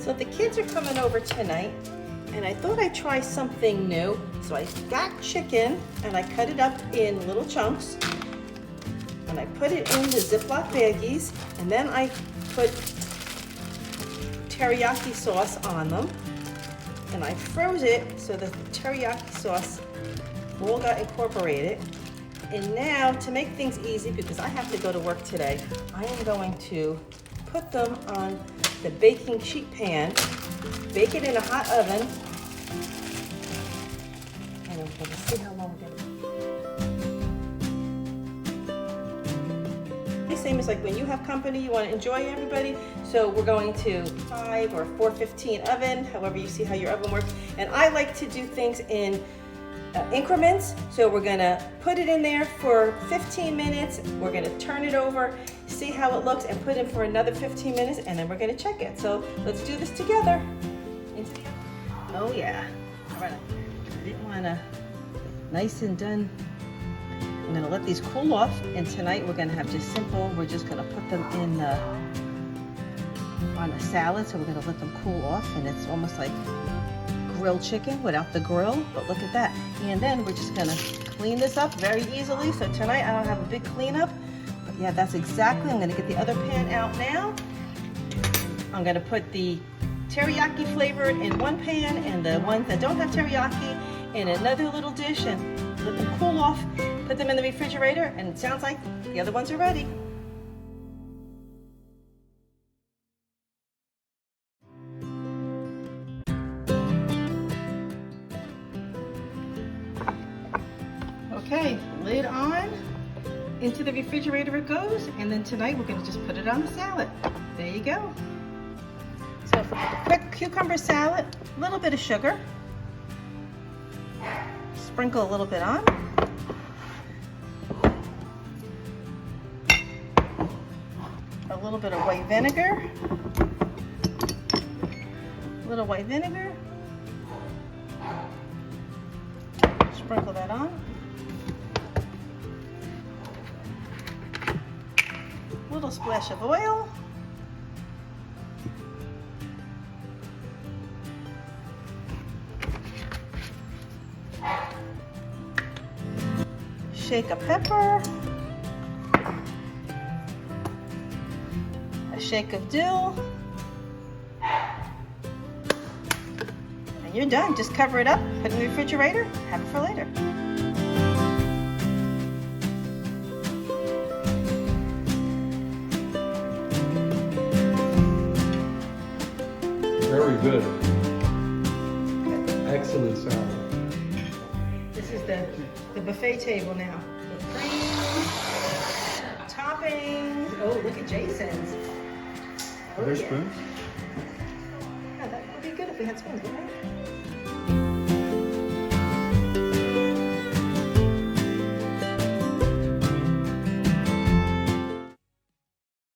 So the kids are coming over tonight, and I thought I'd try something new. So I got chicken, and I cut it up in little chunks, and I put it in the Ziploc baggies, and then I put teriyaki sauce on them, and I froze it so the teriyaki sauce all got incorporated. And now, to make things easy, because I have to go to work today, I am going to put them on the baking sheet pan, bake it in a hot oven, and I'm going to see how long we're going to. Same as like when you have company, you want to enjoy everybody. So we're going to 5 or 415 oven, however you see how your oven works. And I like to do things in increments. So we're gonna put it in there for 15 minutes. We're gonna turn it over, see how it looks, and put it in for another 15 minutes, and then we're gonna check it. So let's do this together. Oh yeah, I didn't wanna, nice and done. I'm gonna let these cool off, and tonight we're gonna have just simple, we're just gonna put them in on a salad. So we're gonna let them cool off, and it's almost like grilled chicken without the grill, but look at that. And then we're just gonna clean this up very easily. So tonight I don't have a big cleanup, but yeah, that's exactly. I'm gonna get the other pan out now. I'm gonna put the teriyaki flavor in one pan and the ones that don't have teriyaki in another little dish, and let them cool off, put them in the refrigerator, and it sounds like the other ones are ready. Okay, lid on, into the refrigerator it goes, and then tonight we're gonna just put it on the salad. There you go. So for a quick cucumber salad, a little bit of sugar, sprinkle a little bit on, a little bit of white vinegar, a little white vinegar, sprinkle that on. Little splash of oil. Shake a pepper. A shake of dill. And you're done. Just cover it up, put it in the refrigerator, have it for later. Very good. Excellent salad. This is the buffet table now. The cream, toppings. Oh, look at Jason's. Are there spoons? Yeah, that would be good if we had spoons, wouldn't it?